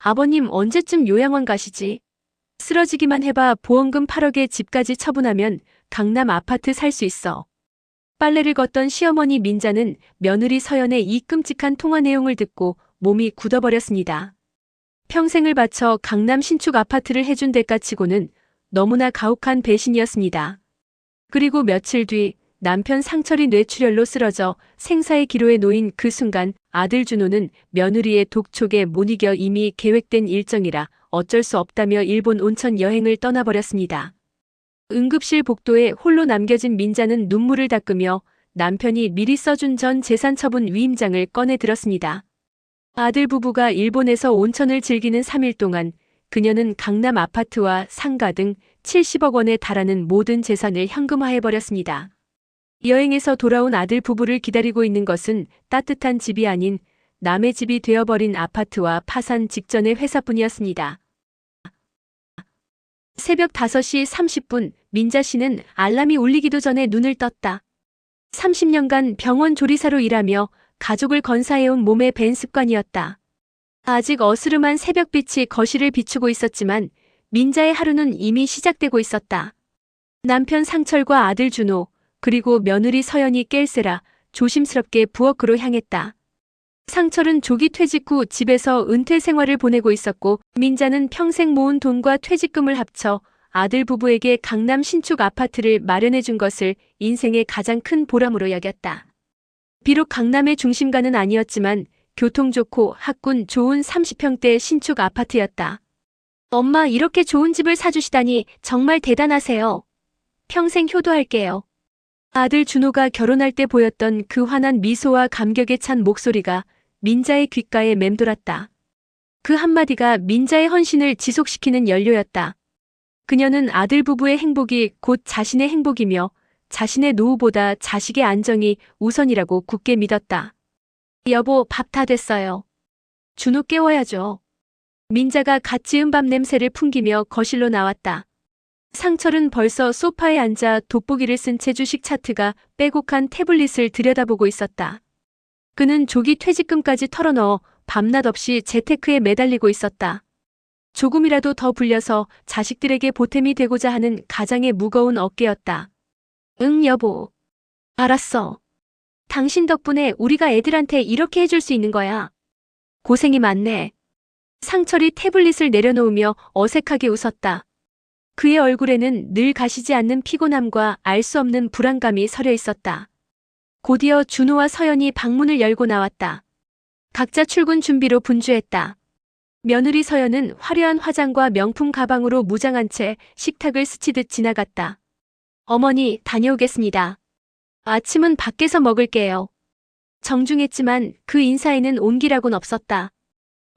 아버님 언제쯤 요양원 가시지? 쓰러지기만 해봐 보험금 8억에 집까지 처분하면 강남 아파트 살 수 있어. 빨래를 걷던 시어머니 민자는 며느리 서연의 이 끔찍한 통화 내용을 듣고 몸이 굳어버렸습니다. 평생을 바쳐 강남 신축 아파트를 해준 대가치고는 너무나 가혹한 배신이었습니다. 그리고 며칠 뒤 남편 상철이 뇌출혈로 쓰러져 생사의 기로에 놓인 그 순간 아들 준호는 며느리의 독촉에 못 이겨 이미 계획된 일정이라 어쩔 수 없다며 일본 온천 여행을 떠나버렸습니다. 응급실 복도에 홀로 남겨진 민자는 눈물을 닦으며 남편이 미리 써준 전 재산 처분 위임장을 꺼내 들었습니다. 아들 부부가 일본에서 온천을 즐기는 3일 동안 그녀는 강남 아파트와 상가 등 70억 원에 달하는 모든 재산을 현금화해버렸습니다. 여행에서 돌아온 아들 부부를 기다리고 있는 것은 따뜻한 집이 아닌 남의 집이 되어버린 아파트와 파산 직전의 회사뿐이었습니다. 새벽 5시 30분 민자 씨는 알람이 울리기도 전에 눈을 떴다. 30년간 병원 조리사로 일하며 가족을 건사해온 몸에 밴 습관이었다. 아직 어스름한 새벽빛이 거실을 비추고 있었지만 민자의 하루는 이미 시작되고 있었다. 남편 상철과 아들 준호, 그리고 며느리 서연이 깰세라 조심스럽게 부엌으로 향했다. 상철은 조기 퇴직 후 집에서 은퇴 생활을 보내고 있었고 민자는 평생 모은 돈과 퇴직금을 합쳐 아들 부부에게 강남 신축 아파트를 마련해 준 것을 인생의 가장 큰 보람으로 여겼다. 비록 강남의 중심가는 아니었지만 교통 좋고 학군 좋은 30평대 신축 아파트였다. 엄마 이렇게 좋은 집을 사주시다니 정말 대단하세요. 평생 효도할게요. 아들 준호가 결혼할 때 보였던 그 환한 미소와 감격에 찬 목소리가 민자의 귓가에 맴돌았다. 그 한마디가 민자의 헌신을 지속시키는 연료였다. 그녀는 아들 부부의 행복이 곧 자신의 행복이며 자신의 노후보다 자식의 안정이 우선이라고 굳게 믿었다. 여보, 밥 다 됐어요. 준호 깨워야죠. 민자가 갓 지은 밥 냄새를 풍기며 거실로 나왔다. 상철은 벌써 소파에 앉아 돋보기를 쓴 채 주식 차트가 빼곡한 태블릿을 들여다보고 있었다. 그는 조기 퇴직금까지 털어넣어 밤낮 없이 재테크에 매달리고 있었다. 조금이라도 더 불려서 자식들에게 보탬이 되고자 하는 가장의 무거운 어깨였다. 응, 여보. 알았어. 당신 덕분에 우리가 애들한테 이렇게 해줄 수 있는 거야. 고생이 많네. 상철이 태블릿을 내려놓으며 어색하게 웃었다. 그의 얼굴에는 늘 가시지 않는 피곤함과 알 수 없는 불안감이 서려 있었다. 곧이어 준호와 서연이 방문을 열고 나왔다. 각자 출근 준비로 분주했다. 며느리 서연은 화려한 화장과 명품 가방으로 무장한 채 식탁을 스치듯 지나갔다. 어머니, 다녀오겠습니다. 아침은 밖에서 먹을게요. 정중했지만 그 인사에는 온기라곤 없었다.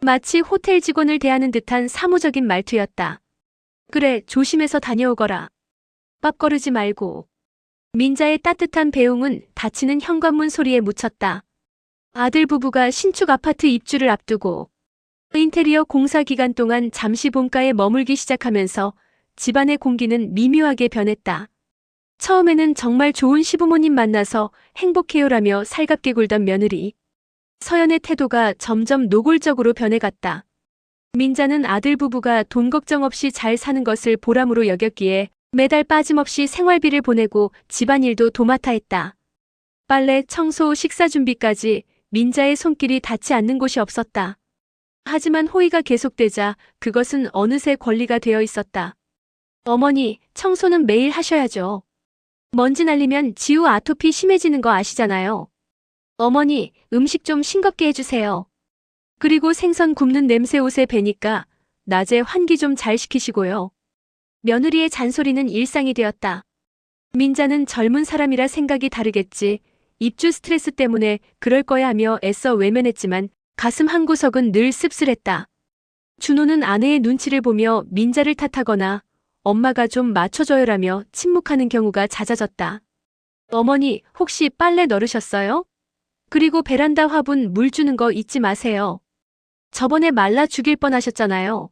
마치 호텔 직원을 대하는 듯한 사무적인 말투였다. 그래, 조심해서 다녀오거라. 빡거르지 말고. 민자의 따뜻한 배웅은 닫히는 현관문 소리에 묻혔다. 아들 부부가 신축 아파트 입주를 앞두고 인테리어 공사 기간 동안 잠시 본가에 머물기 시작하면서 집안의 공기는 미묘하게 변했다. 처음에는 정말 좋은 시부모님 만나서 행복해요라며 살갑게 굴던 며느리. 서연의 태도가 점점 노골적으로 변해갔다. 민자는 아들 부부가 돈 걱정 없이 잘 사는 것을 보람으로 여겼기에 매달 빠짐없이 생활비를 보내고 집안일도 도맡아 했다. 빨래, 청소, 식사 준비까지 민자의 손길이 닿지 않는 곳이 없었다. 하지만 호의가 계속되자 그것은 어느새 권리가 되어 있었다. 어머니, 청소는 매일 하셔야죠. 먼지 날리면 지우 아토피 심해지는 거 아시잖아요. 어머니, 음식 좀 싱겁게 해주세요. 그리고 생선 굽는 냄새 옷에 배니까 낮에 환기 좀 잘 시키시고요. 며느리의 잔소리는 일상이 되었다. 민자는 젊은 사람이라 생각이 다르겠지. 입주 스트레스 때문에 그럴 거야 하며 애써 외면했지만 가슴 한구석은 늘 씁쓸했다. 준호는 아내의 눈치를 보며 민자를 탓하거나 엄마가 좀 맞춰줘요라며 침묵하는 경우가 잦아졌다. 어머니, 혹시 빨래 널으셨어요? 그리고 베란다 화분 물 주는 거 잊지 마세요. 저번에 말라 죽일 뻔하셨잖아요.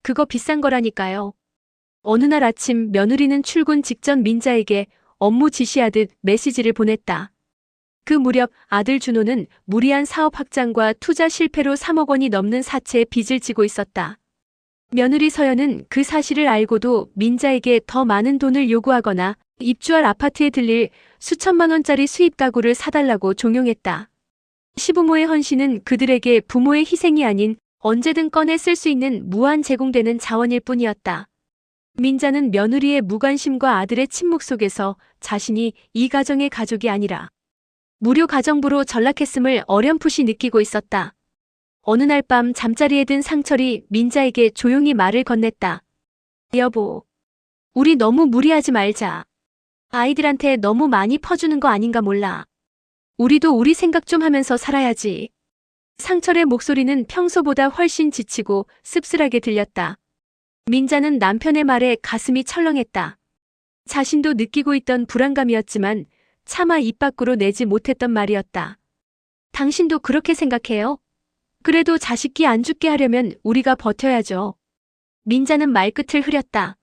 그거 비싼 거라니까요. 어느 날 아침 며느리는 출근 직전 민자에게 업무 지시하듯 메시지를 보냈다. 그 무렵 아들 준호는 무리한 사업 확장과 투자 실패로 3억 원이 넘는 사채의 빚을 지고 있었다. 며느리 서연은 그 사실을 알고도 민자에게 더 많은 돈을 요구하거나 입주할 아파트에 들릴 수천만 원짜리 수입 가구를 사달라고 종용했다. 시부모의 헌신은 그들에게 부모의 희생이 아닌 언제든 꺼내 쓸 수 있는 무한 제공되는 자원일 뿐이었다. 민자는 며느리의 무관심과 아들의 침묵 속에서 자신이 이 가정의 가족이 아니라 무료 가정부로 전락했음을 어렴풋이 느끼고 있었다. 어느 날 밤 잠자리에 든 상철이 민자에게 조용히 말을 건넸다. 여보, 우리 너무 무리하지 말자. 아이들한테 너무 많이 퍼주는 거 아닌가 몰라. 우리도 우리 생각 좀 하면서 살아야지. 상철의 목소리는 평소보다 훨씬 지치고 씁쓸하게 들렸다. 민자는 남편의 말에 가슴이 철렁했다. 자신도 느끼고 있던 불안감이었지만 차마 입 밖으로 내지 못했던 말이었다. 당신도 그렇게 생각해요? 그래도 자식이 안 죽게 하려면 우리가 버텨야죠. 민자는 말끝을 흐렸다.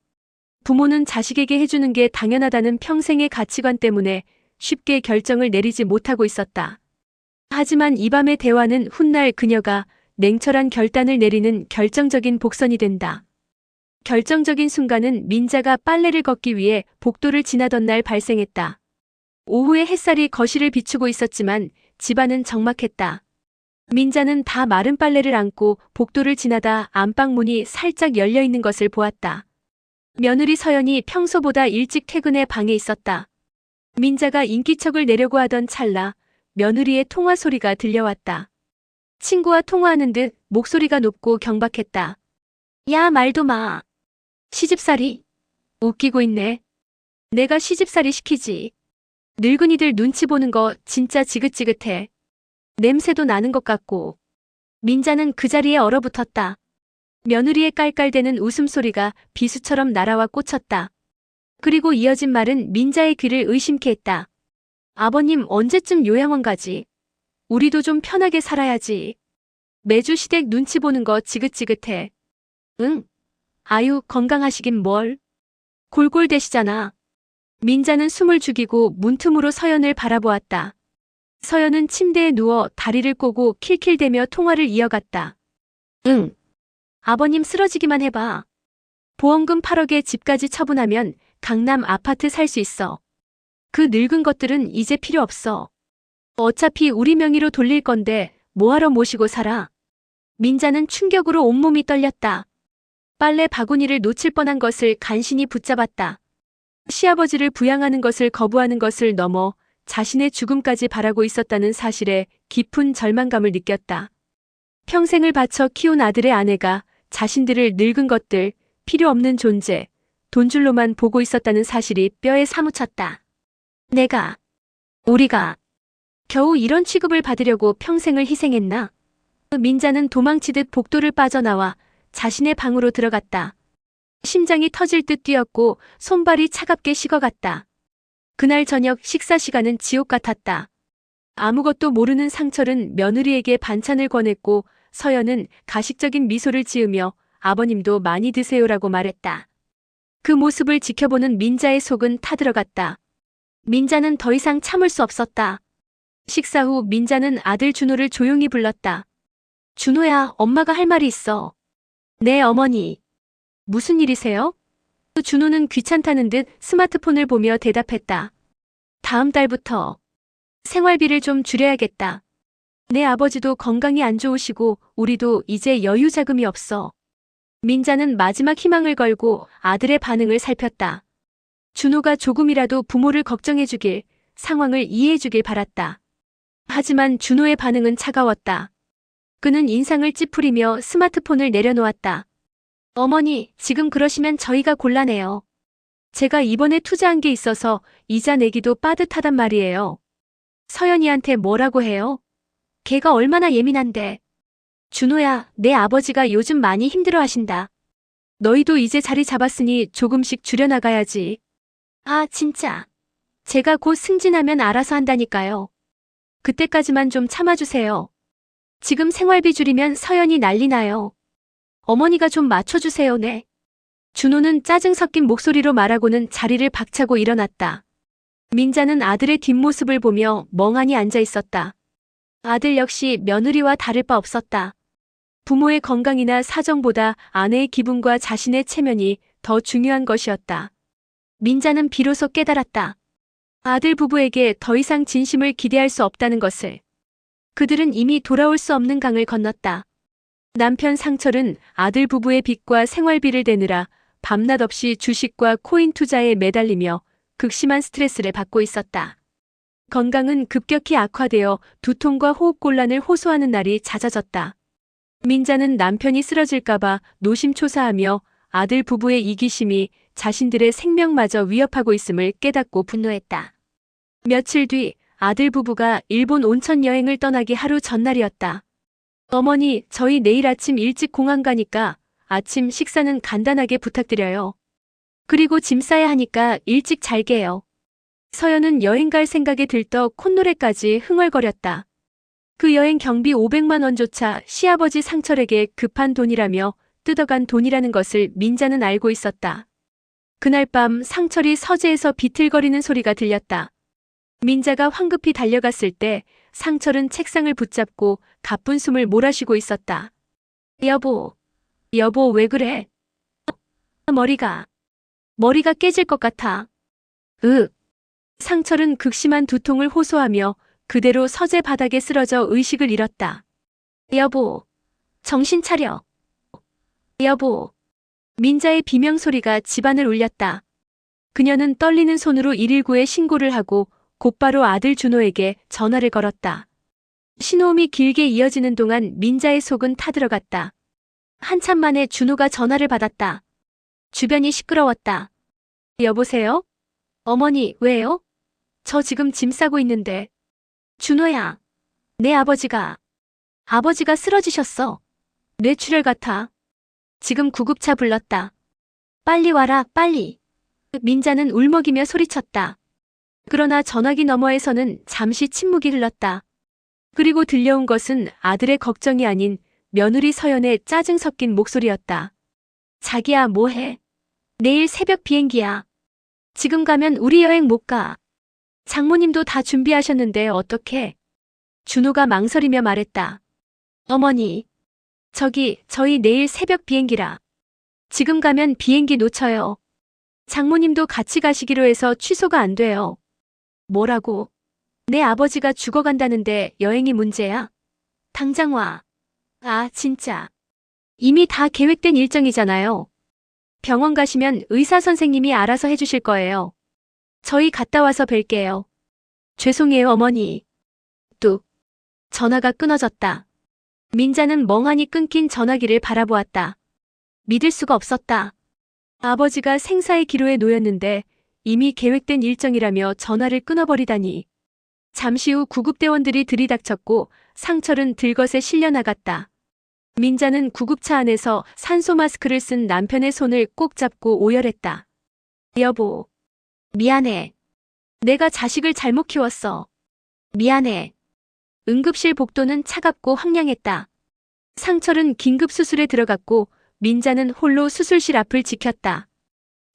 부모는 자식에게 해주는 게 당연하다는 평생의 가치관 때문에 쉽게 결정을 내리지 못하고 있었다. 하지만 이 밤의 대화는 훗날 그녀가 냉철한 결단을 내리는 결정적인 복선이 된다. 결정적인 순간은 민자가 빨래를 걷기 위해 복도를 지나던 날 발생했다. 오후에 햇살이 거실을 비추고 있었지만 집안은 적막했다. 민자는 다 마른 빨래를 안고 복도를 지나다 안방 문이 살짝 열려 있는 것을 보았다. 며느리 서연이 평소보다 일찍 퇴근해 방에 있었다. 민자가 인기척을 내려고 하던 찰나 며느리의 통화 소리가 들려왔다. 친구와 통화하는 듯 목소리가 높고 경박했다. 야, 말도 마. 시집살이? 웃기고 있네. 내가 시집살이 시키지. 늙은이들 눈치 보는 거 진짜 지긋지긋해. 냄새도 나는 것 같고. 민자는 그 자리에 얼어붙었다. 며느리의 깔깔대는 웃음소리가 비수처럼 날아와 꽂혔다. 그리고 이어진 말은 민자의 귀를 의심케 했다. 아버님 언제쯤 요양원 가지? 우리도 좀 편하게 살아야지. 매주 시댁 눈치 보는 거 지긋지긋해. 응? 아유, 건강하시긴 뭘. 골골대시잖아. 민자는 숨을 죽이고 문틈으로 서연을 바라보았다. 서연은 침대에 누워 다리를 꼬고 킬킬대며 통화를 이어갔다. 응. 아버님 쓰러지기만 해봐. 보험금 8억에 집까지 처분하면 강남 아파트 살 수 있어. 그 늙은 것들은 이제 필요 없어. 어차피 우리 명의로 돌릴 건데 뭐하러 모시고 살아. 민자는 충격으로 온몸이 떨렸다. 빨래 바구니를 놓칠 뻔한 것을 간신히 붙잡았다. 시아버지를 부양하는 것을 거부하는 것을 넘어 자신의 죽음까지 바라고 있었다는 사실에 깊은 절망감을 느꼈다. 평생을 바쳐 키운 아들의 아내가 자신들을 늙은 것들, 필요 없는 존재, 돈줄로만 보고 있었다는 사실이 뼈에 사무쳤다. 우리가 겨우 이런 취급을 받으려고 평생을 희생했나? 민자는 도망치듯 복도를 빠져나와 자신의 방으로 들어갔다. 심장이 터질 듯 뛰었고 손발이 차갑게 식어갔다. 그날 저녁 식사 시간은 지옥 같았다. 아무것도 모르는 상철은 며느리에게 반찬을 권했고 서연은 가식적인 미소를 지으며 아버님도 많이 드세요라고 말했다. 그 모습을 지켜보는 민자의 속은 타들어갔다. 민자는 더 이상 참을 수 없었다. 식사 후 민자는 아들 준호를 조용히 불렀다. 준호야, 엄마가 할 말이 있어. 네, 어머니. 무슨 일이세요? 준호는 귀찮다는 듯 스마트폰을 보며 대답했다. 다음 달부터 생활비를 좀 줄여야겠다. 내 아버지도 건강이 안 좋으시고 우리도 이제 여유 자금이 없어. 민자는 마지막 희망을 걸고 아들의 반응을 살폈다. 준호가 조금이라도 부모를 걱정해주길, 상황을 이해해주길 바랐다. 하지만 준호의 반응은 차가웠다. 그는 인상을 찌푸리며 스마트폰을 내려놓았다. 어머니, 지금 그러시면 저희가 곤란해요. 제가 이번에 투자한 게 있어서 이자 내기도 빠듯하단 말이에요. 서연이한테 뭐라고 해요? 걔가 얼마나 예민한데. 준호야, 내 아버지가 요즘 많이 힘들어하신다. 너희도 이제 자리 잡았으니 조금씩 줄여나가야지. 아, 진짜. 제가 곧 승진하면 알아서 한다니까요. 그때까지만 좀 참아주세요. 지금 생활비 줄이면 서연이 난리 나요. 어머니가 좀 맞춰주세요, 네. 준호는 짜증 섞인 목소리로 말하고는 자리를 박차고 일어났다. 민자는 아들의 뒷모습을 보며 멍하니 앉아 있었다. 아들 역시 며느리와 다를 바 없었다. 부모의 건강이나 사정보다 아내의 기분과 자신의 체면이 더 중요한 것이었다. 민자는 비로소 깨달았다. 아들 부부에게 더 이상 진심을 기대할 수 없다는 것을. 그들은 이미 돌아올 수 없는 강을 건넜다. 남편 상철은 아들 부부의 빚과 생활비를 대느라 밤낮 없이 주식과 코인 투자에 매달리며 극심한 스트레스를 받고 있었다. 건강은 급격히 악화되어 두통과 호흡곤란을 호소하는 날이 잦아졌다. 민자는 남편이 쓰러질까봐 노심초사하며 아들 부부의 이기심이 자신들의 생명마저 위협하고 있음을 깨닫고 분노했다. 며칠 뒤 아들 부부가 일본 온천 여행을 떠나기 하루 전날이었다. 어머니, 저희 내일 아침 일찍 공항 가니까 아침 식사는 간단하게 부탁드려요. 그리고 짐 싸야 하니까 일찍 잘게요. 서연은 여행 갈 생각에 들떠 콧노래까지 흥얼거렸다. 그 여행 경비 500만 원조차 시아버지 상철에게 급한 돈이라며 뜯어간 돈이라는 것을 민자는 알고 있었다. 그날 밤 상철이 서재에서 비틀거리는 소리가 들렸다. 민자가 황급히 달려갔을 때 상철은 책상을 붙잡고 가쁜 숨을 몰아쉬고 있었다. 여보 왜 그래? 머리가 깨질 것 같아. 상철은 극심한 두통을 호소하며 그대로 서재 바닥에 쓰러져 의식을 잃었다. 여보, 정신 차려. 여보. 민자의 비명소리가 집안을 울렸다. 그녀는 떨리는 손으로 119에 신고를 하고 곧바로 아들 준호에게 전화를 걸었다. 신호음이 길게 이어지는 동안 민자의 속은 타들어갔다. 한참 만에 준호가 전화를 받았다. 주변이 시끄러웠다. 여보세요? 어머니, 왜요? 저 지금 짐 싸고 있는데. 준호야, 내 아버지가 쓰러지셨어. 뇌출혈 같아. 지금 구급차 불렀다. 빨리 와라, 빨리. 민자는 울먹이며 소리쳤다. 그러나 전화기 너머에서는 잠시 침묵이 흘렀다. 그리고 들려온 것은 아들의 걱정이 아닌 며느리 서연의 짜증 섞인 목소리였다. 자기야, 뭐해? 내일 새벽 비행기야. 지금 가면 우리 여행 못 가. 장모님도 다 준비하셨는데 어떡해? 준호가 망설이며 말했다. 어머니, 저희 내일 새벽 비행기라. 지금 가면 비행기 놓쳐요. 장모님도 같이 가시기로 해서 취소가 안 돼요. 뭐라고? 내 아버지가 죽어간다는데 여행이 문제야? 당장 와. 아, 진짜. 이미 다 계획된 일정이잖아요. 병원 가시면 의사 선생님이 알아서 해주실 거예요. 저희 갔다 와서 뵐게요. 죄송해요, 어머니. 뚝. 전화가 끊어졌다. 민자는 멍하니 끊긴 전화기를 바라보았다. 믿을 수가 없었다. 아버지가 생사의 기로에 놓였는데 이미 계획된 일정이라며 전화를 끊어버리다니. 잠시 후 구급대원들이 들이닥쳤고 상철은 들것에 실려나갔다. 민자는 구급차 안에서 산소 마스크를 쓴 남편의 손을 꼭 잡고 오열했다. 여보, 미안해. 내가 자식을 잘못 키웠어. 미안해. 응급실 복도는 차갑고 황량했다. 상철은 긴급 수술에 들어갔고 민자는 홀로 수술실 앞을 지켰다.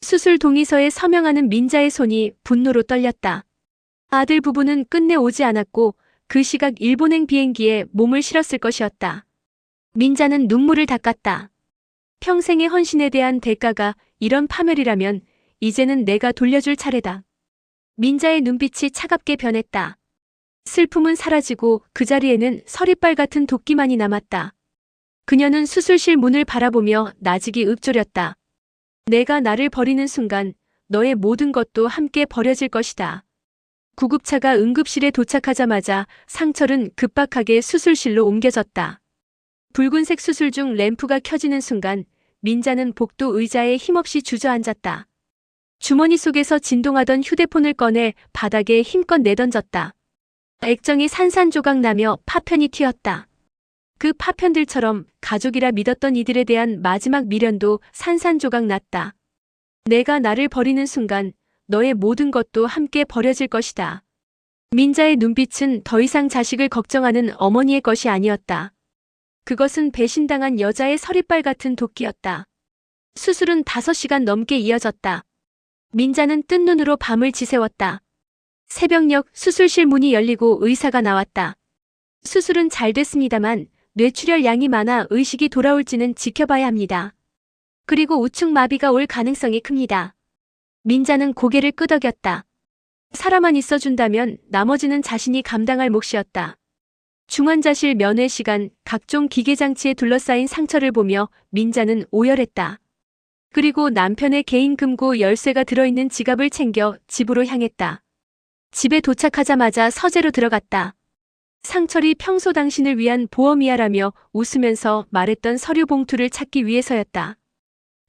수술 동의서에 서명하는 민자의 손이 분노로 떨렸다. 아들 부부는 끝내 오지 않았고 그 시각 일본행 비행기에 몸을 실었을 것이었다. 민자는 눈물을 닦았다. 평생의 헌신에 대한 대가가 이런 파멸이라면 이제는 내가 돌려줄 차례다. 민자의 눈빛이 차갑게 변했다. 슬픔은 사라지고 그 자리에는 서리빨 같은 도끼만이 남았다. 그녀는 수술실 문을 바라보며 나직이 읊조렸다. 내가 나를 버리는 순간 너의 모든 것도 함께 버려질 것이다. 구급차가 응급실에 도착하자마자 상철은 급박하게 수술실로 옮겨졌다. 붉은색 수술 중 램프가 켜지는 순간 민자는 복도 의자에 힘없이 주저앉았다. 주머니 속에서 진동하던 휴대폰을 꺼내 바닥에 힘껏 내던졌다. 액정이 산산조각 나며 파편이 튀었다. 그 파편들처럼 가족이라 믿었던 이들에 대한 마지막 미련도 산산조각 났다. 내가 나를 버리는 순간 너의 모든 것도 함께 버려질 것이다. 민자의 눈빛은 더 이상 자식을 걱정하는 어머니의 것이 아니었다. 그것은 배신당한 여자의 서리빨 같은 도끼였다. 수술은 5시간 넘게 이어졌다. 민자는 뜬 눈으로 밤을 지새웠다. 새벽녘 수술실 문이 열리고 의사가 나왔다. 수술은 잘 됐습니다만 뇌출혈 양이 많아 의식이 돌아올지는 지켜봐야 합니다. 그리고 우측 마비가 올 가능성이 큽니다. 민자는 고개를 끄덕였다. 살아만 있어준다면 나머지는 자신이 감당할 몫이었다. 중환자실 면회 시간, 각종 기계장치에 둘러싸인 상처를 보며 민자는 오열했다. 그리고 남편의 개인 금고 열쇠가 들어있는 지갑을 챙겨 집으로 향했다. 집에 도착하자마자 서재로 들어갔다. 상철이 평소 당신을 위한 보험이야라며 웃으면서 말했던 서류 봉투를 찾기 위해서였다.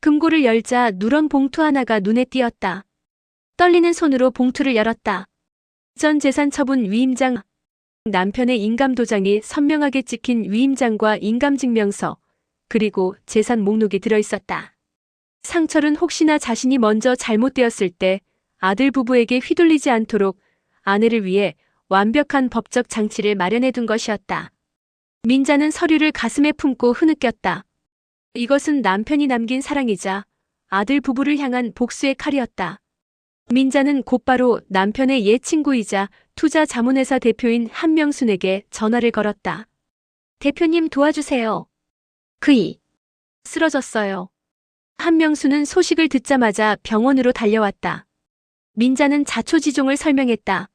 금고를 열자 누런 봉투 하나가 눈에 띄었다. 떨리는 손으로 봉투를 열었다. 전 재산 처분 위임장, 남편의 인감도장이 선명하게 찍힌 위임장과 인감증명서, 그리고 재산 목록이 들어있었다. 상철은 혹시나 자신이 먼저 잘못되었을 때 아들 부부에게 휘둘리지 않도록 아내를 위해 완벽한 법적 장치를 마련해둔 것이었다. 민자는 서류를 가슴에 품고 흐느꼈다. 이것은 남편이 남긴 사랑이자 아들 부부를 향한 복수의 칼이었다. 민자는 곧바로 남편의 옛 친구이자 투자 자문회사 대표인 한명순에게 전화를 걸었다. 대표님 도와주세요. 그이 쓰러졌어요. 한명순은 소식을 듣자마자 병원으로 달려왔다. 민자는 자초지종을 설명했다.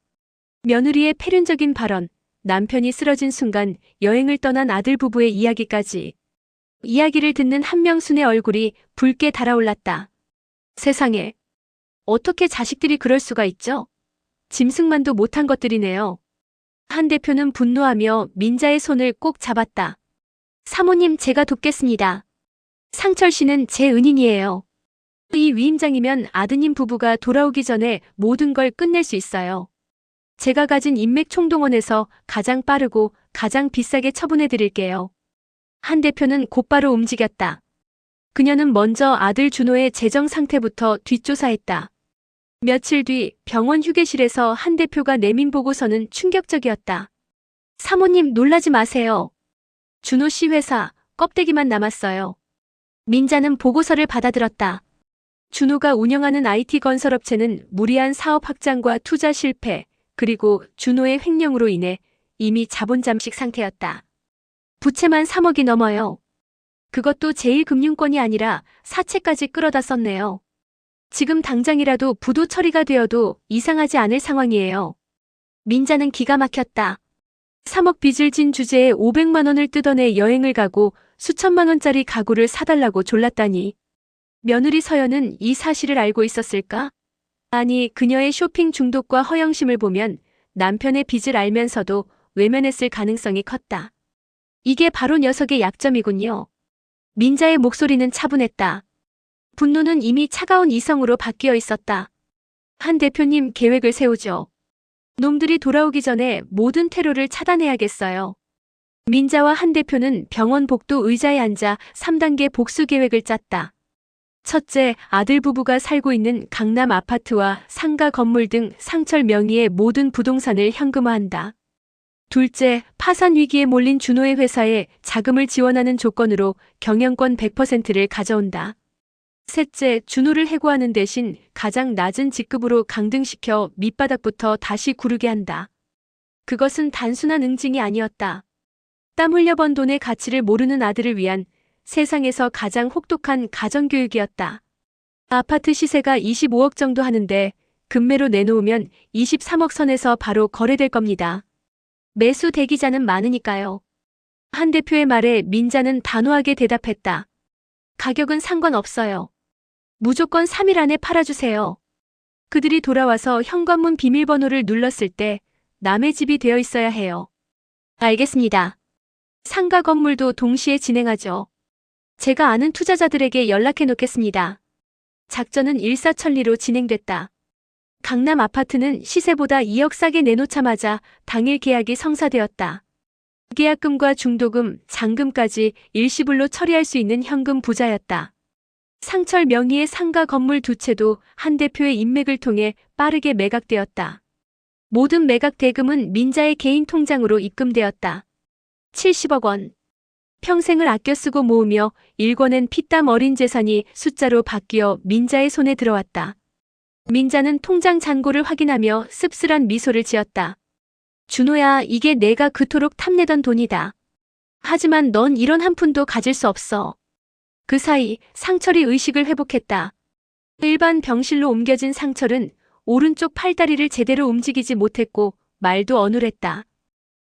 며느리의 패륜적인 발언, 남편이 쓰러진 순간 여행을 떠난 아들 부부의 이야기까지. 이야기를 듣는 한명순의 얼굴이 붉게 달아올랐다. 세상에, 어떻게 자식들이 그럴 수가 있죠? 짐승만도 못한 것들이네요. 한 대표는 분노하며 민자의 손을 꼭 잡았다. 사모님, 제가 돕겠습니다. 상철 씨는 제 은인이에요. 이 위임장이면 아드님 부부가 돌아오기 전에 모든 걸 끝낼 수 있어요. 제가 가진 인맥 총동원에서 가장 빠르고 가장 비싸게 처분해 드릴게요. 한 대표는 곧바로 움직였다. 그녀는 먼저 아들 준호의 재정 상태부터 뒷조사했다. 며칠 뒤 병원 휴게실에서 한 대표가 내민 보고서는 충격적이었다. 사모님, 놀라지 마세요. 준호 씨 회사 껍데기만 남았어요. 민자는 보고서를 받아들었다. 준호가 운영하는 IT 건설업체는 무리한 사업 확장과 투자 실패, 그리고 준호의 횡령으로 인해 이미 자본 잠식 상태였다. 부채만 3억이 넘어요. 그것도 제1금융권이 아니라 사채까지 끌어다 썼네요. 지금 당장이라도 부도 처리가 되어도 이상하지 않을 상황이에요. 민자는 기가 막혔다. 3억 빚을 진 주제에 500만 원을 뜯어내 여행을 가고 수천만 원짜리 가구를 사달라고 졸랐다니. 며느리 서연은 이 사실을 알고 있었을까? 아니, 그녀의 쇼핑 중독과 허영심을 보면 남편의 빚을 알면서도 외면했을 가능성이 컸다. 이게 바로 녀석의 약점이군요. 민자의 목소리는 차분했다. 분노는 이미 차가운 이성으로 바뀌어 있었다. 한 대표님, 계획을 세우죠. 놈들이 돌아오기 전에 모든 테러를 차단해야겠어요. 민자와 한 대표는 병원 복도 의자에 앉아 3단계 복수 계획을 짰다. 첫째, 아들 부부가 살고 있는 강남 아파트와 상가 건물 등 상철 명의의 모든 부동산을 현금화한다. 둘째, 파산 위기에 몰린 준호의 회사에 자금을 지원하는 조건으로 경영권 100%를 가져온다. 셋째, 준호를 해고하는 대신 가장 낮은 직급으로 강등시켜 밑바닥부터 다시 구르게 한다. 그것은 단순한 응징이 아니었다. 땀 흘려 번 돈의 가치를 모르는 아들을 위한 세상에서 가장 혹독한 가정교육이었다. 아파트 시세가 25억 정도 하는데 금매로 내놓으면 23억 선에서 바로 거래될 겁니다. 매수 대기자는 많으니까요. 한 대표의 말에 민자는 단호하게 대답했다. 가격은 상관없어요. 무조건 3일 안에 팔아주세요. 그들이 돌아와서 현관문 비밀번호를 눌렀을 때 남의 집이 되어 있어야 해요. 알겠습니다. 상가 건물도 동시에 진행하죠. 제가 아는 투자자들에게 연락해 놓겠습니다. 작전은 일사천리로 진행됐다. 강남 아파트는 시세보다 2억 싸게 내놓자마자 당일 계약이 성사되었다. 계약금과 중도금, 잔금까지 일시불로 처리할 수 있는 현금 부자였다. 상철 명의의 상가 건물 2채도 한 대표의 인맥을 통해 빠르게 매각되었다. 모든 매각 대금은 민자의 개인 통장으로 입금되었다. 70억 원. 평생을 아껴 쓰고 모으며 일궈낸 피땀 어린 재산이 숫자로 바뀌어 민자의 손에 들어왔다. 민자는 통장 잔고를 확인하며 씁쓸한 미소를 지었다. 준호야, 이게 내가 그토록 탐내던 돈이다. 하지만 넌 이런 한 푼도 가질 수 없어. 그 사이 상철이 의식을 회복했다. 일반 병실로 옮겨진 상철은 오른쪽 팔다리를 제대로 움직이지 못했고 말도 어눌했다.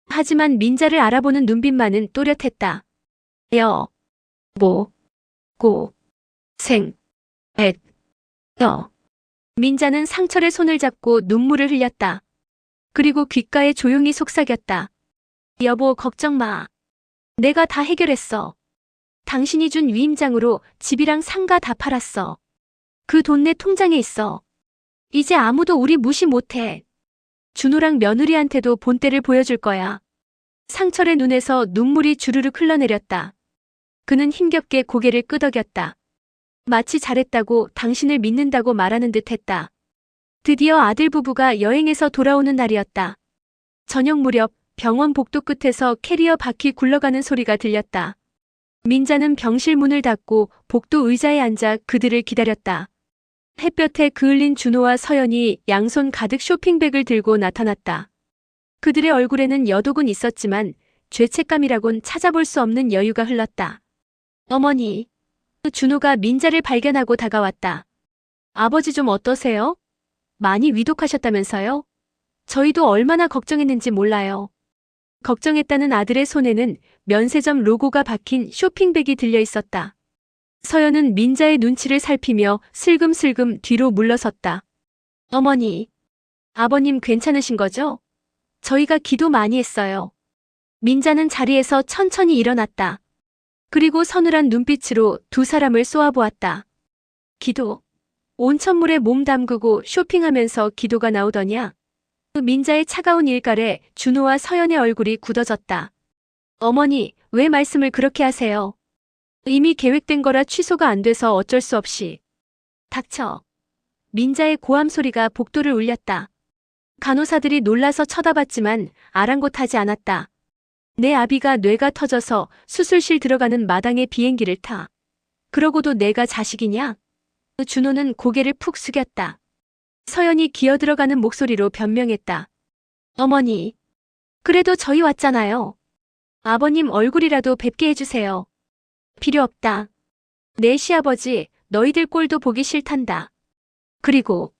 하지만 민자를 알아보는 눈빛만은 또렷했다. 민자는 상철의 손을 잡고 눈물을 흘렸다. 그리고 귓가에 조용히 속삭였다. 여보, 걱정 마. 내가 다 해결했어. 당신이 준 위임장으로 집이랑 상가 다 팔았어. 그 돈 내 통장에 있어. 이제 아무도 우리 무시 못해. 준호랑 며느리한테도 본때를 보여줄 거야. 상철의 눈에서 눈물이 주르륵 흘러내렸다. 그는 힘겹게 고개를 끄덕였다. 마치 잘했다고, 당신을 믿는다고 말하는 듯 했다. 드디어 아들 부부가 여행에서 돌아오는 날이었다. 저녁 무렵 병원 복도 끝에서 캐리어 바퀴 굴러가는 소리가 들렸다. 민자는 병실 문을 닫고 복도 의자에 앉아 그들을 기다렸다. 햇볕에 그을린 준호와 서연이 양손 가득 쇼핑백을 들고 나타났다. 그들의 얼굴에는 여독은 있었지만 죄책감이라곤 찾아볼 수 없는 여유가 흘렀다. 어머니. 준호가 민자를 발견하고 다가왔다. 아버지 좀 어떠세요? 많이 위독하셨다면서요? 저희도 얼마나 걱정했는지 몰라요. 걱정했다는 아들의 손에는 면세점 로고가 박힌 쇼핑백이 들려 있었다. 서연은 민자의 눈치를 살피며 슬금슬금 뒤로 물러섰다. 어머니, 아버님 괜찮으신 거죠? 저희가 기도 많이 했어요. 민자는 자리에서 천천히 일어났다. 그리고 서늘한 눈빛으로 두 사람을 쏘아보았다. 기도. 온천물에 몸 담그고 쇼핑하면서 기도가 나오더냐? 민자의 차가운 일갈에 준호와 서연의 얼굴이 굳어졌다. 어머니, 왜 말씀을 그렇게 하세요? 이미 계획된 거라 취소가 안 돼서 어쩔 수 없이. 닥쳐. 민자의 고함 소리가 복도를 울렸다. 간호사들이 놀라서 쳐다봤지만 아랑곳하지 않았다. 내 아비가 뇌가 터져서 수술실 들어가는 마당에 비행기를 타. 그러고도 내가 자식이냐? 준호는 고개를 푹 숙였다. 서연이 기어들어가는 목소리로 변명했다. 어머니, 그래도 저희 왔잖아요. 아버님 얼굴이라도 뵙게 해주세요. 필요 없다. 내 시아버지, 너희들 꼴도 보기 싫단다. 그리고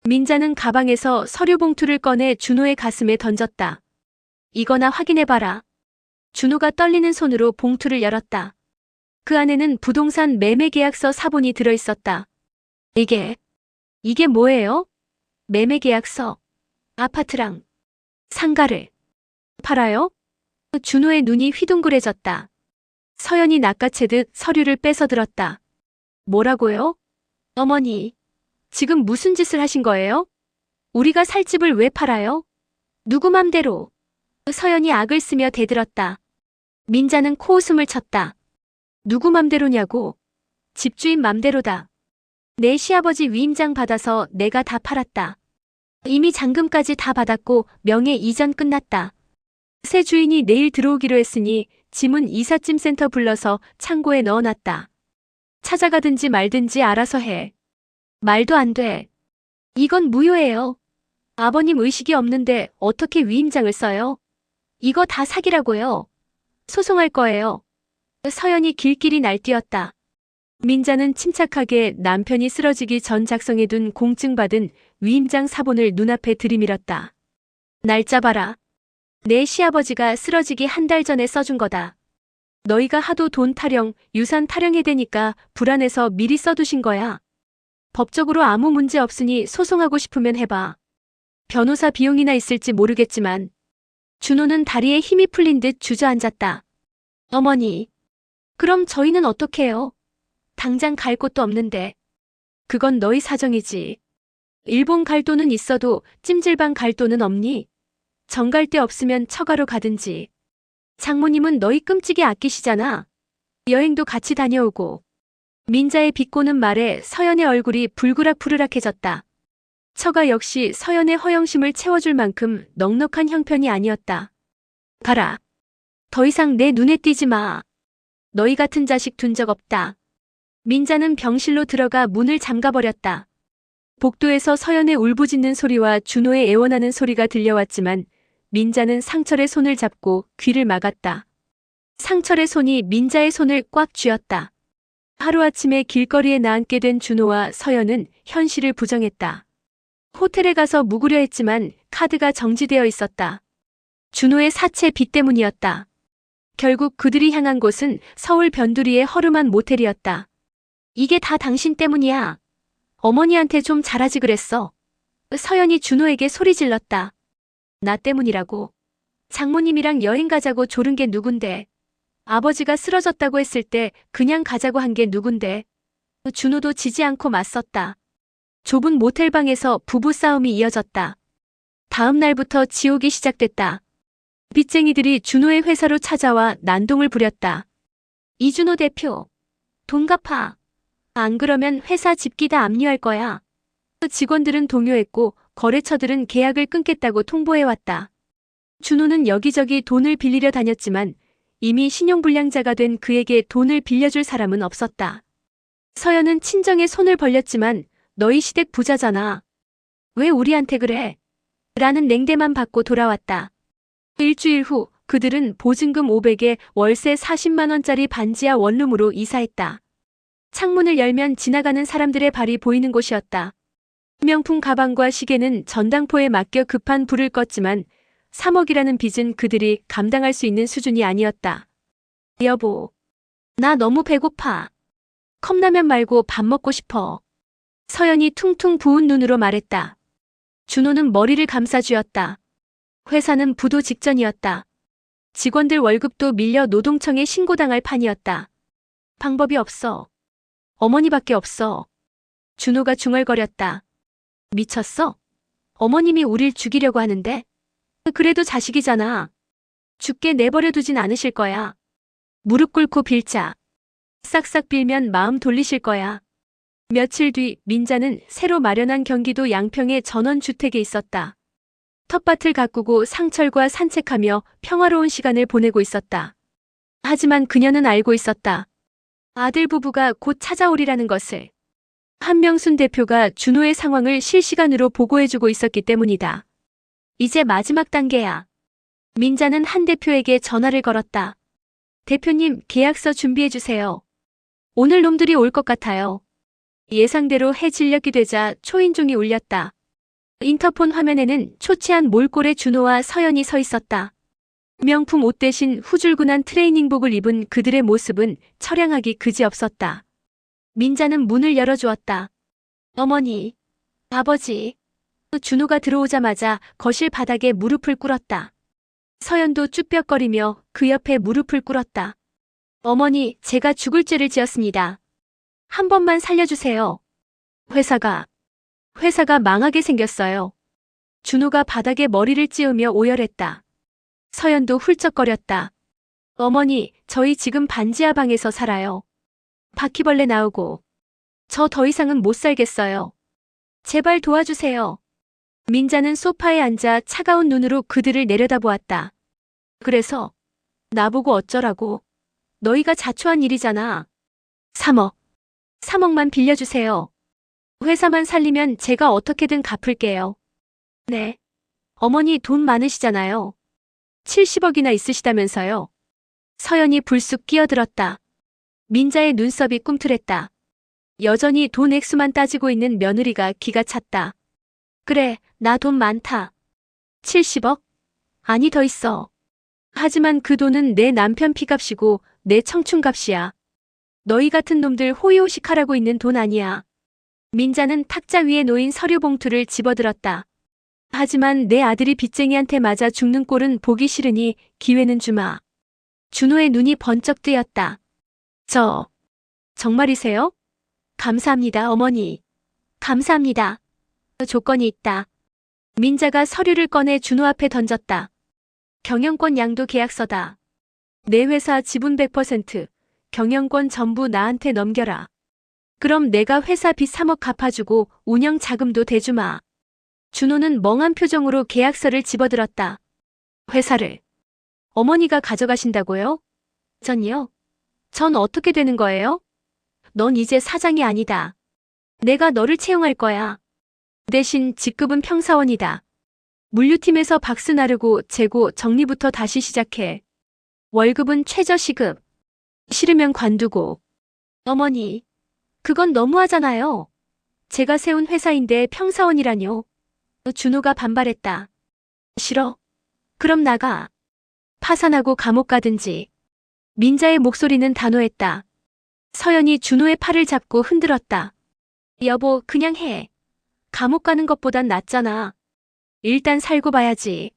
민자는 가방에서 서류 봉투를 꺼내 준호의 가슴에 던졌다. 이거나 확인해봐라. 준호가 떨리는 손으로 봉투를 열었다. 그 안에는 부동산 매매 계약서 사본이 들어있었다. 이게 뭐예요? 매매 계약서. 아파트랑 상가를 팔아요? 준호의 눈이 휘둥그레졌다. 서연이 낚아채듯 서류를 뺏어 들었다. 뭐라고요? 어머니, 지금 무슨 짓을 하신 거예요? 우리가 살 집을 왜 팔아요? 누구 맘대로. 서연이 악을 쓰며 대들었다. 민자는 코웃음을 쳤다. 누구 맘대로냐고. 집주인 맘대로다. 내 시아버지 위임장 받아서 내가 다 팔았다. 이미 잔금까지 다 받았고 명예 이전 끝났다. 새 주인이 내일 들어오기로 했으니 짐은 이삿짐센터 불러서 창고에 넣어놨다. 찾아가든지 말든지 알아서 해. 말도 안 돼. 이건 무효예요. 아버님 의식이 없는데 어떻게 위임장을 써요? 이거 다 사기라고요. 소송할 거예요. 서연이 길길이 날뛰었다. 민자는 침착하게 남편이 쓰러지기 전 작성해둔 공증받은 위임장 사본을 눈앞에 들이밀었다. 날짜 봐라. 내 시아버지가 쓰러지기 한 달 전에 써준 거다. 너희가 하도 돈 타령, 유산 타령해대니까 불안해서 미리 써두신 거야. 법적으로 아무 문제 없으니 소송하고 싶으면 해봐. 변호사 비용이나 있을지 모르겠지만. 준호는 다리에 힘이 풀린 듯 주저앉았다. 어머니, 그럼 저희는 어떡해요? 당장 갈 곳도 없는데. 그건 너희 사정이지. 일본 갈 돈은 있어도 찜질방 갈 돈은 없니? 정 갈 데 없으면 처가로 가든지. 장모님은 너희 끔찍이 아끼시잖아. 여행도 같이 다녀오고. 민자의 비꼬는 말에 서연의 얼굴이 불그락부르락해졌다. 처가 역시 서연의 허영심을 채워줄 만큼 넉넉한 형편이 아니었다. 가라. 더 이상 내 눈에 띄지 마. 너희 같은 자식 둔 적 없다. 민자는 병실로 들어가 문을 잠가버렸다. 복도에서 서연의 울부짖는 소리와 준호의 애원하는 소리가 들려왔지만 민자는 상철의 손을 잡고 귀를 막았다. 상철의 손이 민자의 손을 꽉 쥐었다. 하루아침에 길거리에 나앉게 된 준호와 서연은 현실을 부정했다. 호텔에 가서 묵으려 했지만 카드가 정지되어 있었다. 준호의 사채 빚 때문이었다. 결국 그들이 향한 곳은 서울 변두리의 허름한 모텔이었다. 이게 다 당신 때문이야. 어머니한테 좀 잘하지 그랬어. 서연이 준호에게 소리 질렀다. 나 때문이라고. 장모님이랑 여행 가자고 조른 게 누군데. 아버지가 쓰러졌다고 했을 때 그냥 가자고 한 게 누군데. 준호도 지지 않고 맞섰다. 좁은 모텔방에서 부부싸움이 이어졌다. 다음 날부터 지옥이 시작됐다. 빚쟁이들이 준호의 회사로 찾아와 난동을 부렸다. 이준호 대표, 돈 갚아. 안 그러면 회사 집기 다 압류할 거야. 직원들은 동요했고 거래처들은 계약을 끊겠다고 통보해왔다. 준호는 여기저기 돈을 빌리려 다녔지만 이미 신용불량자가 된 그에게 돈을 빌려줄 사람은 없었다. 서연은 친정에 손을 벌렸지만 너희 시댁 부자잖아. 왜 우리한테 그래? 라는 냉대만 받고 돌아왔다. 일주일 후 그들은 보증금 500에 월세 40만 원짜리 반지하 원룸으로 이사했다. 창문을 열면 지나가는 사람들의 발이 보이는 곳이었다. 명품 가방과 시계는 전당포에 맡겨 급한 불을 껐지만 3억이라는 빚은 그들이 감당할 수 있는 수준이 아니었다. 여보, 나 너무 배고파. 컵라면 말고 밥 먹고 싶어. 서연이 퉁퉁 부은 눈으로 말했다. 준호는 머리를 감싸쥐었다. 회사는 부도 직전이었다. 직원들 월급도 밀려 노동청에 신고당할 판이었다. 방법이 없어. 어머니밖에 없어. 준호가 중얼거렸다. 미쳤어? 어머님이 우릴 죽이려고 하는데? 그래도 자식이잖아. 죽게 내버려 두진 않으실 거야. 무릎 꿇고 빌자. 싹싹 빌면 마음 돌리실 거야. 며칠 뒤 민자는 새로 마련한 경기도 양평의 전원주택에 있었다. 텃밭을 가꾸고 상철과 산책하며 평화로운 시간을 보내고 있었다. 하지만 그녀는 알고 있었다. 아들 부부가 곧 찾아오리라는 것을. 한명순 대표가 준호의 상황을 실시간으로 보고해주고 있었기 때문이다. 이제 마지막 단계야. 민자는 한 대표에게 전화를 걸었다. 대표님, 계약서 준비해주세요. 오늘 놈들이 올 것 같아요. 예상대로 해 진력이 되자 초인종이 울렸다. 인터폰 화면에는 초췌한 몰골의 준호와 서연이 서 있었다. 명품 옷 대신 후줄근한 트레이닝복을 입은 그들의 모습은 처량하기 그지없었다. 민자는 문을 열어주었다. 어머니, 아버지. 준호가 들어오자마자 거실 바닥에 무릎을 꿇었다. 서연도 쭈뼛거리며 그 옆에 무릎을 꿇었다. 어머니, 제가 죽을 죄를 지었습니다. 한 번만 살려주세요. 회사가 망하게 생겼어요. 준호가 바닥에 머리를 찌우며 오열했다. 서연도 훌쩍거렸다. 어머니, 저희 지금 반지하 방에서 살아요. 바퀴벌레 나오고. 저 더 이상은 못 살겠어요. 제발 도와주세요. 민자는 소파에 앉아 차가운 눈으로 그들을 내려다보았다. 그래서 나보고 어쩌라고. 너희가 자초한 일이잖아. 3억만 빌려주세요. 회사만 살리면 제가 어떻게든 갚을게요. 네. 어머니 돈 많으시잖아요. 70억이나 있으시다면서요. 서연이 불쑥 끼어들었다. 민자의 눈썹이 꿈틀했다. 여전히 돈 액수만 따지고 있는 며느리가 기가 찼다. 그래, 나 돈 많다. 70억? 아니 더 있어. 하지만 그 돈은 내 남편 피값이고 내 청춘값이야. 너희 같은 놈들 호의호식하라고 있는 돈 아니야. 민자는 탁자 위에 놓인 서류 봉투를 집어들었다. 하지만 내 아들이 빚쟁이한테 맞아 죽는 꼴은 보기 싫으니 기회는 주마. 준호의 눈이 번쩍 뜨였다. 정말이세요? 감사합니다, 어머니. 감사합니다. 조건이 있다. 민자가 서류를 꺼내 준호 앞에 던졌다. 경영권 양도 계약서다. 내 회사 지분 100%, 경영권 전부 나한테 넘겨라. 그럼 내가 회사 빚 3억 갚아주고 운영 자금도 대주마. 준호는 멍한 표정으로 계약서를 집어들었다. 회사를 어머니가 가져가신다고요? 전요? 전 어떻게 되는 거예요? 넌 이제 사장이 아니다. 내가 너를 채용할 거야. 대신 직급은 평사원이다. 물류팀에서 박스 나르고 재고 정리부터 다시 시작해. 월급은 최저 시급. 싫으면 관두고. 어머니, 그건 너무하잖아요. 제가 세운 회사인데 평사원이라뇨. 준호가 반발했다. 싫어? 그럼 나가. 파산하고 감옥 가든지. 민자의 목소리는 단호했다. 서연이 준호의 팔을 잡고 흔들었다. 여보, 그냥 해. 감옥 가는 것보단 낫잖아. 일단 살고 봐야지.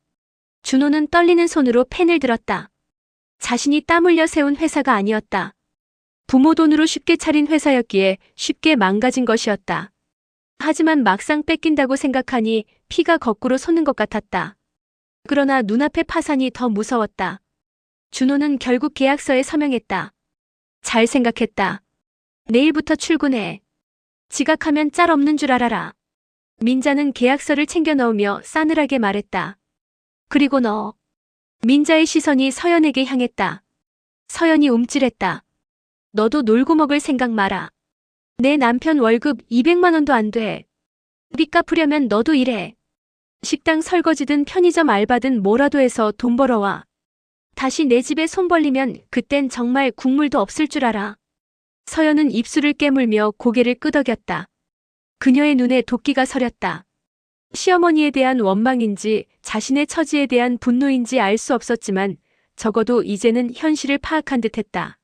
준호는 떨리는 손으로 펜을 들었다. 자신이 땀 흘려 세운 회사가 아니었다. 부모 돈으로 쉽게 차린 회사였기에 쉽게 망가진 것이었다. 하지만 막상 뺏긴다고 생각하니 피가 거꾸로 솟는 것 같았다. 그러나 눈앞의 파산이 더 무서웠다. 준호는 결국 계약서에 서명했다. 잘 생각했다. 내일부터 출근해. 지각하면 짤 없는 줄 알아라. 민자는 계약서를 챙겨 넣으며 싸늘하게 말했다. 그리고 너. 민자의 시선이 서연에게 향했다. 서연이 움찔했다. 너도 놀고 먹을 생각 마라. 내 남편 월급 200만 원도 안 돼. 빚 갚으려면 너도 일해. 식당 설거지든 편의점 알바든 뭐라도 해서 돈 벌어와. 다시 내 집에 손 벌리면 그땐 정말 국물도 없을 줄 알아. 서연은 입술을 깨물며 고개를 끄덕였다. 그녀의 눈에 도끼가 서렸다. 시어머니에 대한 원망인지 자신의 처지에 대한 분노인지 알 수 없었지만 적어도 이제는 현실을 파악한 듯했다.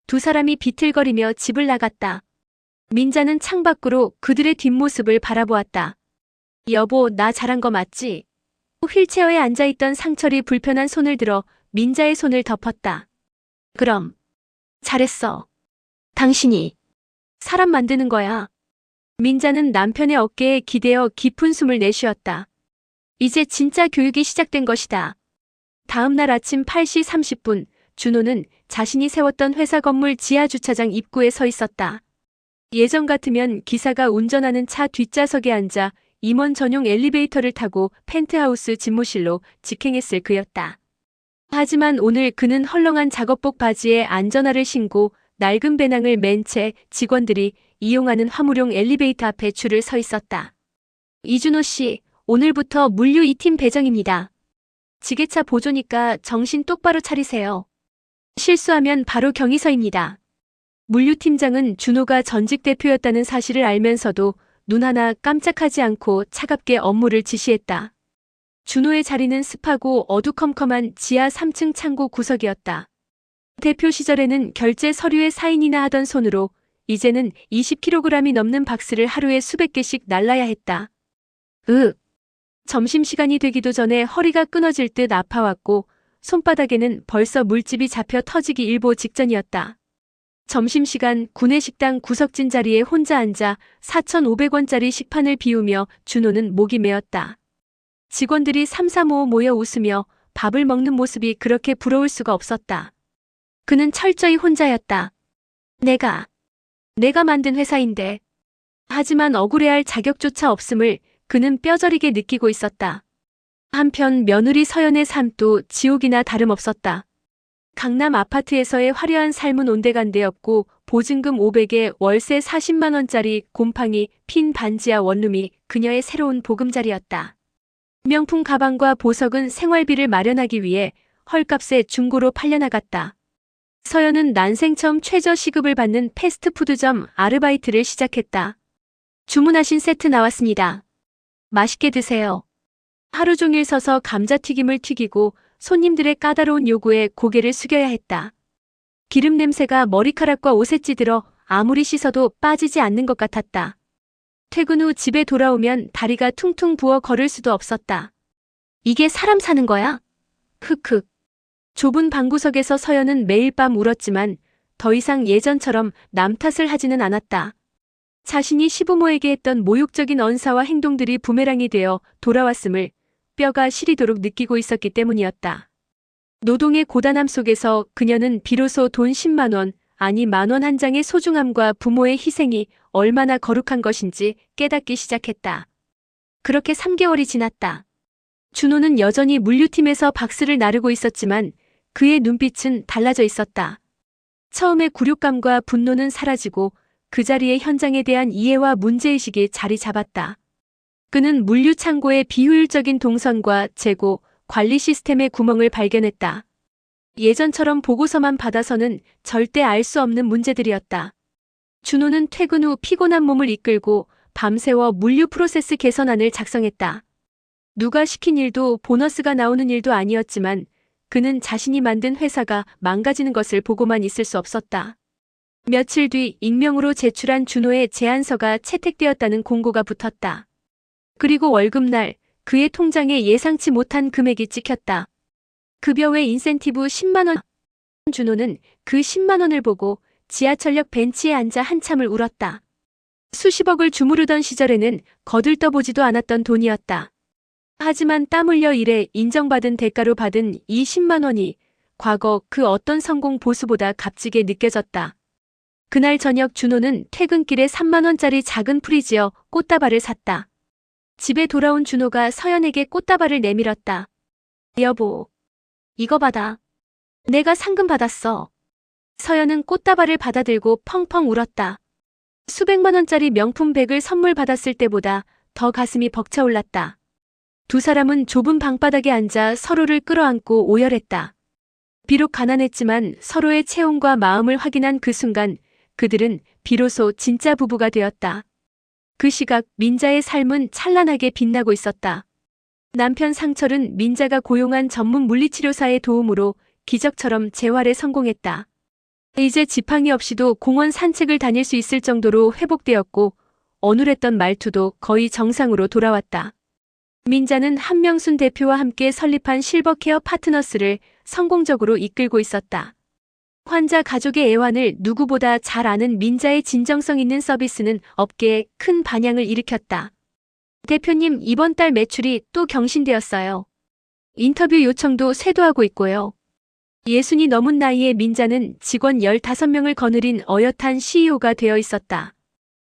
두 사람이 비틀거리며 집을 나갔다. 민자는 창밖으로 그들의 뒷모습을 바라보았다. 여보, 나 잘한 거 맞지? 휠체어에 앉아있던 상철이 불편한 손을 들어 민자의 손을 덮었다. 그럼. 잘했어. 당신이 사람 만드는 거야. 민자는 남편의 어깨에 기대어 깊은 숨을 내쉬었다. 이제 진짜 교육이 시작된 것이다. 다음 날 아침 8시 30분, 준호는 자신이 세웠던 회사 건물 지하 주차장 입구에 서 있었다. 예전 같으면 기사가 운전하는 차 뒷좌석에 앉아 임원 전용 엘리베이터를 타고 펜트하우스 집무실로 직행했을 그였다. 하지만 오늘 그는 헐렁한 작업복 바지에 안전화를 신고 낡은 배낭을 맨 채 직원들이 이용하는 화물용 엘리베이터 앞에 줄을 서 있었다. 이준호 씨, 오늘부터 물류 2팀 배정입니다. 지게차 보조니까 정신 똑바로 차리세요. 실수하면 바로 경위서입니다. 물류팀장은 준호가 전직 대표였다는 사실을 알면서도 눈 하나 깜짝하지 않고 차갑게 업무를 지시했다. 준호의 자리는 습하고 어두컴컴한 지하 3층 창고 구석이었다. 대표 시절에는 결제 서류에 사인이나 하던 손으로 이제는 20kg이 넘는 박스를 하루에 수백 개씩 날라야 했다. 점심시간이 되기도 전에 허리가 끊어질 듯 아파왔고 손바닥에는 벌써 물집이 잡혀 터지기 일보 직전이었다. 점심시간 구내식당 구석진 자리에 혼자 앉아 4,500원짜리 식판을 비우며 준호는 목이 메었다. 직원들이 삼삼오오 모여 웃으며 밥을 먹는 모습이 그렇게 부러울 수가 없었다. 그는 철저히 혼자였다. 내가 만든 회사인데. 하지만 억울해할 자격조차 없음을 그는 뼈저리게 느끼고 있었다. 한편 며느리 서연의 삶도 지옥이나 다름없었다. 강남 아파트에서의 화려한 삶은 온데간데였고 보증금 500에 월세 40만 원짜리 곰팡이 핀 반지하 원룸이 그녀의 새로운 보금자리였다. 명품 가방과 보석은 생활비를 마련하기 위해 헐값에 중고로 팔려나갔다. 서연은 난생 처음 최저 시급을 받는 패스트푸드점 아르바이트를 시작했다. 주문하신 세트 나왔습니다. 맛있게 드세요. 하루 종일 서서 감자튀김을 튀기고 손님들의 까다로운 요구에 고개를 숙여야 했다. 기름 냄새가 머리카락과 옷에 찌들어 아무리 씻어도 빠지지 않는 것 같았다. 퇴근 후 집에 돌아오면 다리가 퉁퉁 부어 걸을 수도 없었다. 이게 사람 사는 거야? 흑흑. 좁은 방구석에서 서연은 매일 밤 울었지만 더 이상 예전처럼 남 탓을 하지는 않았다. 자신이 시부모에게 했던 모욕적인 언사와 행동들이 부메랑이 되어 돌아왔음을 뼈가 시리도록 느끼고 있었기 때문이었다. 노동의 고단함 속에서 그녀는 비로소 돈 10만 원, 아니 10,000원 한 장의 소중함과 부모의 희생이 얼마나 거룩한 것인지 깨닫기 시작했다. 그렇게 3개월이 지났다. 준호는 여전히 물류팀에서 박스를 나르고 있었지만 그의 눈빛은 달라져 있었다. 처음의 굴욕감과 분노는 사라지고 그 자리에 현장에 대한 이해와 문제의식이 자리 잡았다. 그는 물류 창고의 비효율적인 동선과 재고, 관리 시스템의 구멍을 발견했다. 예전처럼 보고서만 받아서는 절대 알 수 없는 문제들이었다. 준호는 퇴근 후 피곤한 몸을 이끌고 밤새워 물류 프로세스 개선안을 작성했다. 누가 시킨 일도 보너스가 나오는 일도 아니었지만 그는 자신이 만든 회사가 망가지는 것을 보고만 있을 수 없었다. 며칠 뒤 익명으로 제출한 준호의 제안서가 채택되었다는 공고가 붙었다. 그리고 월급날 그의 통장에 예상치 못한 금액이 찍혔다. 급여 외 인센티브 10만 원. 준호는 그 10만 원을 보고 지하철역 벤치에 앉아 한참을 울었다. 수십억을 주무르던 시절에는 거들떠보지도 않았던 돈이었다. 하지만 땀 흘려 일해 인정받은 대가로 받은 이 10만 원이 과거 그 어떤 성공 보수보다 값지게 느껴졌다. 그날 저녁 준호는 퇴근길에 3만 원짜리 작은 프리지어 꽃다발을 샀다. 집에 돌아온 준호가 서연에게 꽃다발을 내밀었다. 여보, 이거 받아. 내가 상금 받았어. 서연은 꽃다발을 받아들고 펑펑 울었다. 수백만 원짜리 명품 백을 선물 받았을 때보다 더 가슴이 벅차올랐다. 두 사람은 좁은 방바닥에 앉아 서로를 끌어안고 오열했다. 비록 가난했지만 서로의 체온과 마음을 확인한 그 순간 그들은 비로소 진짜 부부가 되었다. 그 시각 민자의 삶은 찬란하게 빛나고 있었다. 남편 상철은 민자가 고용한 전문 물리치료사의 도움으로 기적처럼 재활에 성공했다. 이제 지팡이 없이도 공원 산책을 다닐 수 있을 정도로 회복되었고 어눌했던 말투도 거의 정상으로 돌아왔다. 민자는 한명순 대표와 함께 설립한 실버케어 파트너스를 성공적으로 이끌고 있었다. 환자 가족의 애환을 누구보다 잘 아는 민자의 진정성 있는 서비스는 업계에 큰 반향을 일으켰다. 대표님, 이번 달 매출이 또 경신되었어요. 인터뷰 요청도 쇄도하고 있고요. 60이 넘은 나이에 민자는 직원 15명을 거느린 어엿한 CEO가 되어 있었다.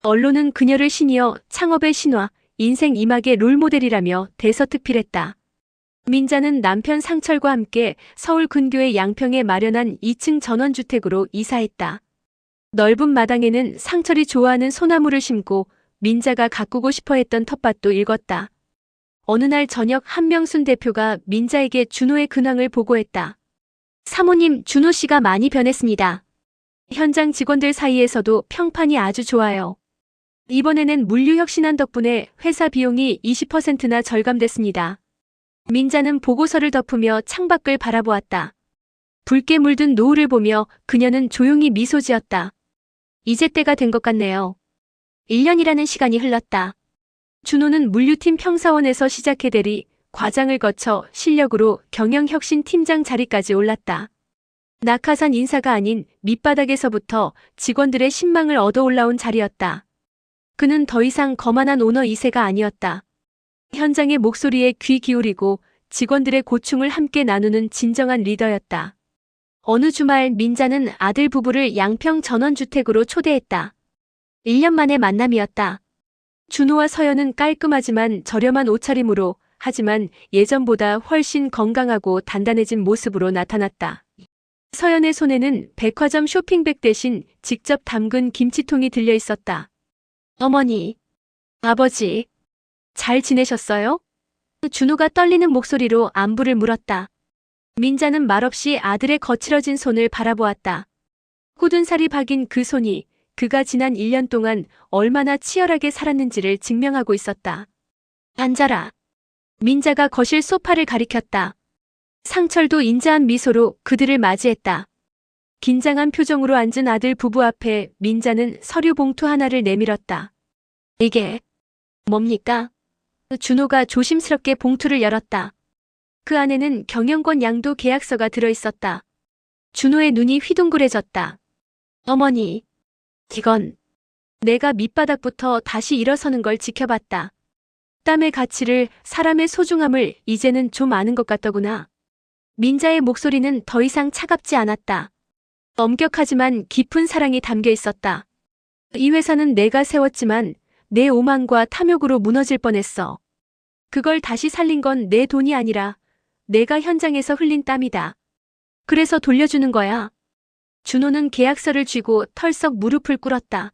언론은 그녀를 신이어 창업의 신화, 인생 이막의 롤모델이라며 대서특필했다. 민자는 남편 상철과 함께 서울 근교의 양평에 마련한 2층 전원주택으로 이사했다. 넓은 마당에는 상철이 좋아하는 소나무를 심고 민자가 가꾸고 싶어 했던 텃밭도 일궜다. 어느 날 저녁 한명순 대표가 민자에게 준호의 근황을 보고했다. 사모님, 준호 씨가 많이 변했습니다. 현장 직원들 사이에서도 평판이 아주 좋아요. 이번에는 물류혁신안 덕분에 회사 비용이 20%나 절감됐습니다. 민자는 보고서를 덮으며 창밖을 바라보았다. 붉게 물든 노을을 보며 그녀는 조용히 미소 지었다. 이제 때가 된 것 같네요. 1년이라는 시간이 흘렀다. 준호는 물류팀 평사원에서 시작해 대리, 과장을 거쳐 실력으로 경영혁신팀장 자리까지 올랐다. 낙하산 인사가 아닌 밑바닥에서부터 직원들의 신망을 얻어 올라온 자리였다. 그는 더 이상 거만한 오너 2세가 아니었다. 현장의 목소리에 귀 기울이고 직원들의 고충을 함께 나누는 진정한 리더였다. 어느 주말 민자는 아들 부부를 양평 전원주택으로 초대했다. 1년 만의 만남이었다. 준호와 서연은 깔끔하지만 저렴한 옷차림으로 하지만 예전보다 훨씬 건강하고 단단해진 모습으로 나타났다. 서연의 손에는 백화점 쇼핑백 대신 직접 담근 김치통이 들려 있었다. 어머니, 아버지, 잘 지내셨어요? 준호가 떨리는 목소리로 안부를 물었다. 민자는 말없이 아들의 거칠어진 손을 바라보았다. 굳은 살이 박인 그 손이 그가 지난 1년 동안 얼마나 치열하게 살았는지를 증명하고 있었다. 앉아라. 민자가 거실 소파를 가리켰다. 상철도 인자한 미소로 그들을 맞이했다. 긴장한 표정으로 앉은 아들 부부 앞에 민자는 서류 봉투 하나를 내밀었다. 이게 뭡니까? 준호가 조심스럽게 봉투를 열었다. 그 안에는 경영권 양도 계약서가 들어있었다. 준호의 눈이 휘둥그레졌다. 어머니, 이건 내가 밑바닥부터 다시 일어서는 걸 지켜봤다. 땀의 가치를, 사람의 소중함을 이제는 좀 아는 것 같더구나. 민자의 목소리는 더 이상 차갑지 않았다. 엄격하지만 깊은 사랑이 담겨 있었다. 이 회사는 내가 세웠지만 내 오만과 탐욕으로 무너질 뻔했어. 그걸 다시 살린 건 내 돈이 아니라 내가 현장에서 흘린 땀이다. 그래서 돌려주는 거야. 준호는 계약서를 쥐고 털썩 무릎을 꿇었다.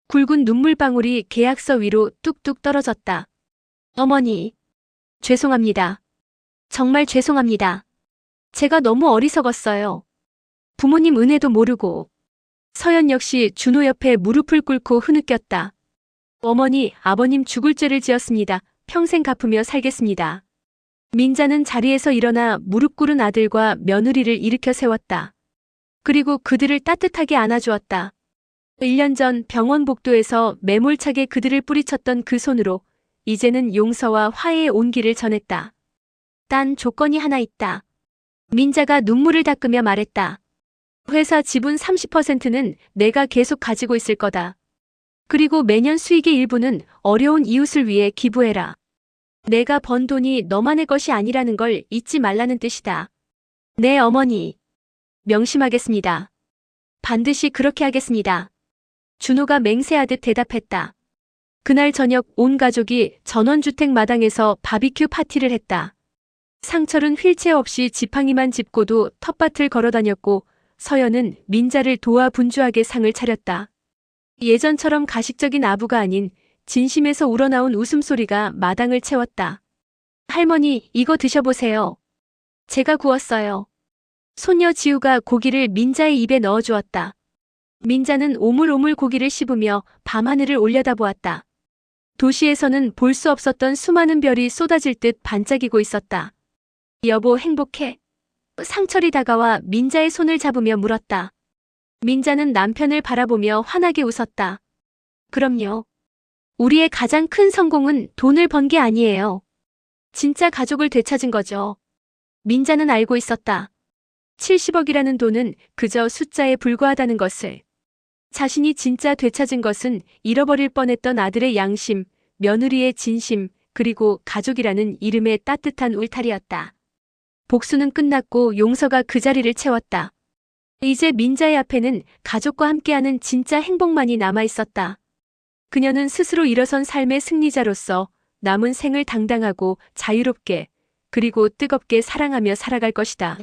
굵은 눈물방울이 계약서 위로 뚝뚝 떨어졌다. 어머니, 죄송합니다. 정말 죄송합니다. 제가 너무 어리석었어요. 부모님 은혜도 모르고. 서연 역시 준호 옆에 무릎을 꿇고 흐느꼈다. 어머니, 아버님 죽을 죄를 지었습니다. 평생 갚으며 살겠습니다. 민자는 자리에서 일어나 무릎 꿇은 아들과 며느리를 일으켜 세웠다. 그리고 그들을 따뜻하게 안아주었다. 1년 전 병원 복도에서 매몰차게 그들을 뿌리쳤던 그 손으로 이제는 용서와 화해의 온기를 전했다. 단 조건이 하나 있다. 민자가 눈물을 닦으며 말했다. 회사 지분 30%는 내가 계속 가지고 있을 거다. 그리고 매년 수익의 일부는 어려운 이웃을 위해 기부해라. 내가 번 돈이 너만의 것이 아니라는 걸 잊지 말라는 뜻이다. 네, 어머니. 명심하겠습니다. 반드시 그렇게 하겠습니다. 준호가 맹세하듯 대답했다. 그날 저녁 온 가족이 전원주택 마당에서 바비큐 파티를 했다. 상철은 휠체어 없이 지팡이만 짚고도 텃밭을 걸어다녔고 서연은 민자를 도와 분주하게 상을 차렸다. 예전처럼 가식적인 아부가 아닌 진심에서 우러나온 웃음소리가 마당을 채웠다. 할머니, 이거 드셔보세요. 제가 구웠어요. 소녀 지우가 고기를 민자의 입에 넣어주었다. 민자는 오물오물 고기를 씹으며 밤하늘을 올려다보았다. 도시에서는 볼 수 없었던 수많은 별이 쏟아질 듯 반짝이고 있었다. 여보, 행복해? 상철이 다가와 민자의 손을 잡으며 물었다. 민자는 남편을 바라보며 환하게 웃었다. 그럼요. 우리의 가장 큰 성공은 돈을 번 게 아니에요. 진짜 가족을 되찾은 거죠. 민자는 알고 있었다. 70억이라는 돈은 그저 숫자에 불과하다는 것을. 자신이 진짜 되찾은 것은 잃어버릴 뻔했던 아들의 양심, 며느리의 진심, 그리고 가족이라는 이름의 따뜻한 울타리였다. 복수는 끝났고 용서가 그 자리를 채웠다. 이제 민자의 앞에는 가족과 함께하는 진짜 행복만이 남아있었다. 그녀는 스스로 일어선 삶의 승리자로서 남은 생을 당당하고 자유롭게 그리고 뜨겁게 사랑하며 살아갈 것이다.